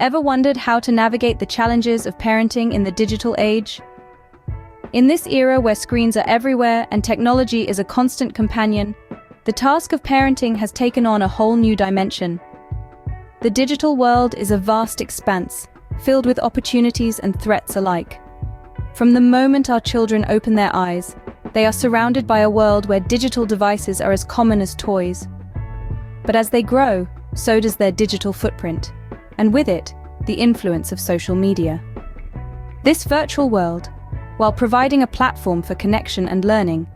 Ever wondered how to navigate the challenges of parenting in the digital age? In this era where screens are everywhere and technology is a constant companion, the task of parenting has taken on a whole new dimension. The digital world is a vast expanse, filled with opportunities and threats alike. From the moment our children open their eyes, they are surrounded by a world where digital devices are as common as toys. But as they grow, so does their digital footprint, and with it, the influence of social media. This virtual world, while providing a platform for connection and learning,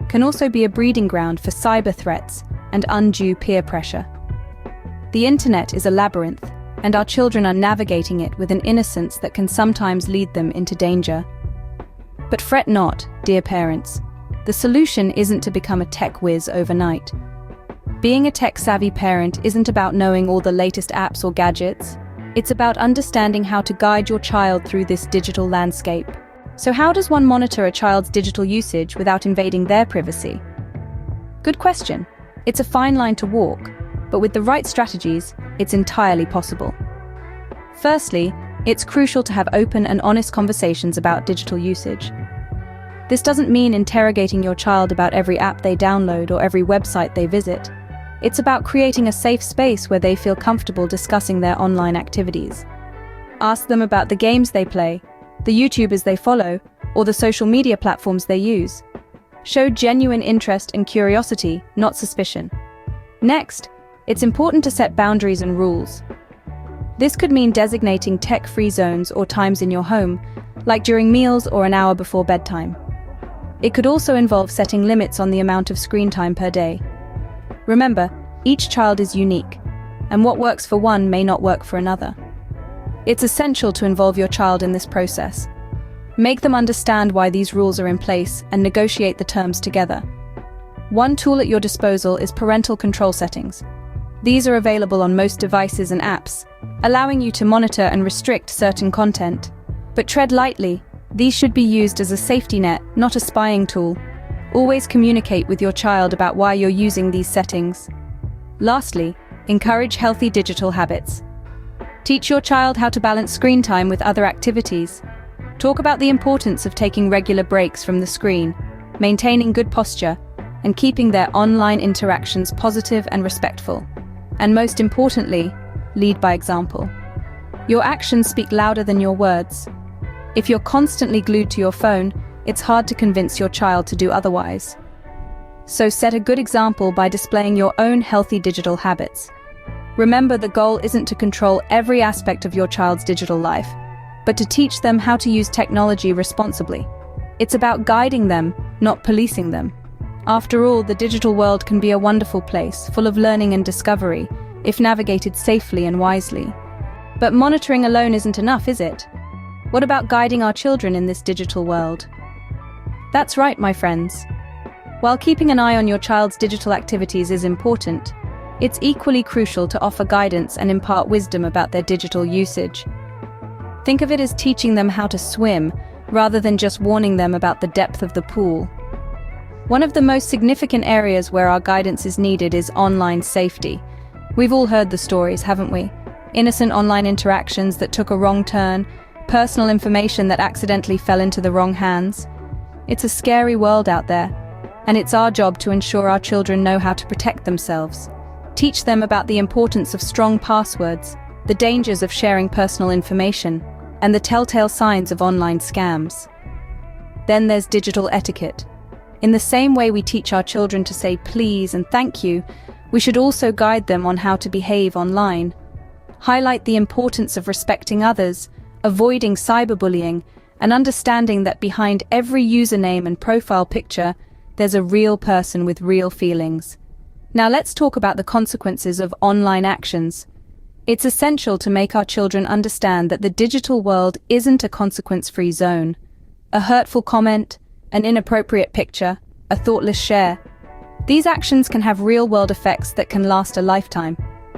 can also be a breeding ground for cyber threats and undue peer pressure. The internet is a labyrinth, and our children are navigating it with an innocence that can sometimes lead them into danger. But fret not, dear parents. The solution isn't to become a tech whiz overnight. Being a tech-savvy parent isn't about knowing all the latest apps or gadgets. It's about understanding how to guide your child through this digital landscape. So how does one monitor a child's digital usage without invading their privacy? Good question. It's a fine line to walk, but with the right strategies, it's entirely possible. Firstly, it's crucial to have open and honest conversations about digital usage. This doesn't mean interrogating your child about every app they download or every website they visit. It's about creating a safe space where they feel comfortable discussing their online activities. Ask them about the games they play, the YouTubers they follow, or the social media platforms they use. Show genuine interest and curiosity, not suspicion. Next, it's important to set boundaries and rules. This could mean designating tech-free zones or times in your home, like during meals or an hour before bedtime. It could also involve setting limits on the amount of screen time per day. Remember, each child is unique, and what works for one may not work for another. It's essential to involve your child in this process. Make them understand why these rules are in place and negotiate the terms together. One tool at your disposal is parental control settings. These are available on most devices and apps, allowing you to monitor and restrict certain content. But tread lightly. These should be used as a safety net, not a spying tool. Always communicate with your child about why you're using these settings. Lastly, encourage healthy digital habits. Teach your child how to balance screen time with other activities. Talk about the importance of taking regular breaks from the screen, maintaining good posture, and keeping their online interactions positive and respectful. And most importantly, lead by example. Your actions speak louder than your words. If you're constantly glued to your phone, it's hard to convince your child to do otherwise. So set a good example by displaying your own healthy digital habits. Remember, the goal isn't to control every aspect of your child's digital life, but to teach them how to use technology responsibly. It's about guiding them, not policing them. After all, the digital world can be a wonderful place, full of learning and discovery, if navigated safely and wisely. But monitoring alone isn't enough, is it? What about guiding our children in this digital world? That's right, my friends. While keeping an eye on your child's digital activities is important, it's equally crucial to offer guidance and impart wisdom about their digital usage. Think of it as teaching them how to swim, rather than just warning them about the depth of the pool. One of the most significant areas where our guidance is needed is online safety. We've all heard the stories, haven't we? Innocent online interactions that took a wrong turn, personal information that accidentally fell into the wrong hands. It's a scary world out there, and it's our job to ensure our children know how to protect themselves. Teach them about the importance of strong passwords, the dangers of sharing personal information, and the telltale signs of online scams. Then there's digital etiquette. In the same way we teach our children to say please and thank you, we should also guide them on how to behave online. Highlight the importance of respecting others, avoiding cyberbullying, and understanding that behind every username and profile picture, there's a real person with real feelings. Now let's talk about the consequences of online actions. It's essential to make our children understand that the digital world isn't a consequence-free zone. A hurtful comment, an inappropriate picture, a thoughtless share. These actions can have real-world effects that can last a lifetime.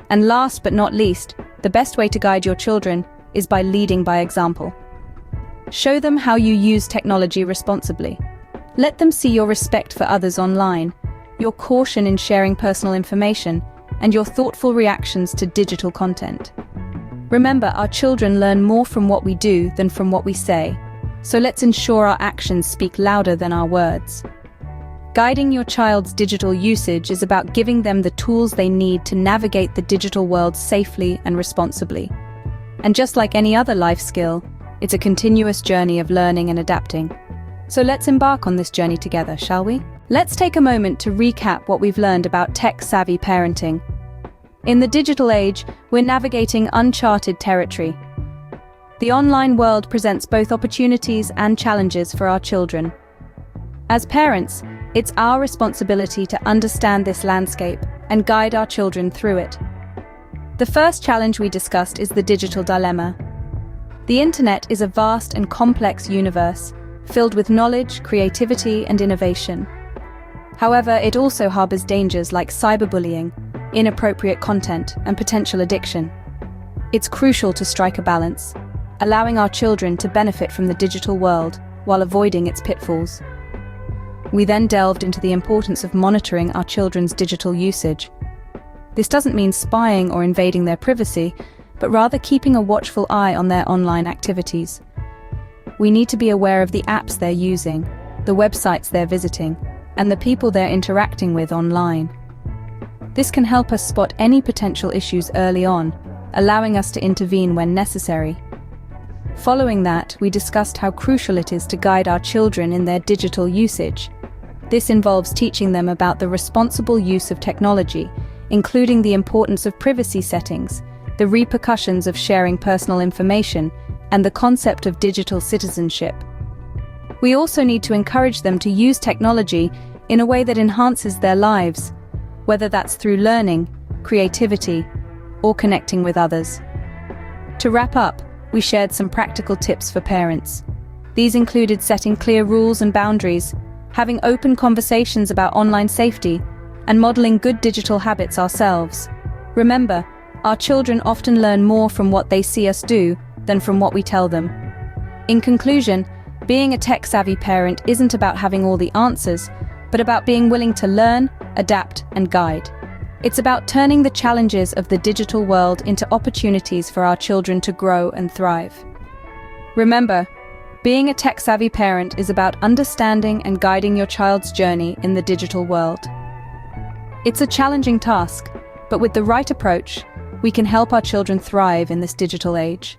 And last but not least, the best way to guide your children is by leading by example. Show them how you use technology responsibly. Let them see your respect for others online, your caution in sharing personal information, and your thoughtful reactions to digital content. Remember, our children learn more from what we do than from what we say, so let's ensure our actions speak louder than our words. Guiding your child's digital usage is about giving them the tools they need to navigate the digital world safely and responsibly. And just like any other life skill, it's a continuous journey of learning and adapting. So let's embark on this journey together, shall we? Let's take a moment to recap what we've learned about tech-savvy parenting. In the digital age, we're navigating uncharted territory. The online world presents both opportunities and challenges for our children. As parents, it's our responsibility to understand this landscape and guide our children through it. The first challenge we discussed is the digital dilemma. The internet is a vast and complex universe, filled with knowledge, creativity, and innovation. However, it also harbors dangers like cyberbullying, inappropriate content, and potential addiction. It's crucial to strike a balance, allowing our children to benefit from the digital world while avoiding its pitfalls. We then delved into the importance of monitoring our children's digital usage. This doesn't mean spying or invading their privacy, but rather keeping a watchful eye on their online activities. We need to be aware of the apps they're using, the websites they're visiting, and the people they're interacting with online. This can help us spot any potential issues early on, allowing us to intervene when necessary. Following that, we discussed how crucial it is to guide our children in their digital usage. This involves teaching them about the responsible use of technology, including the importance of privacy settings, the repercussions of sharing personal information, and the concept of digital citizenship. We also need to encourage them to use technology in a way that enhances their lives, whether that's through learning, creativity, or connecting with others. To wrap up, we shared some practical tips for parents. These included setting clear rules and boundaries, having open conversations about online safety, and modeling good digital habits ourselves. Remember, our children often learn more from what they see us do than from what we tell them. In conclusion, being a tech-savvy parent isn't about having all the answers, but about being willing to learn, adapt, and guide. It's about turning the challenges of the digital world into opportunities for our children to grow and thrive. Remember, being a tech-savvy parent is about understanding and guiding your child's journey in the digital world. It's a challenging task, but with the right approach, we can help our children thrive in this digital age.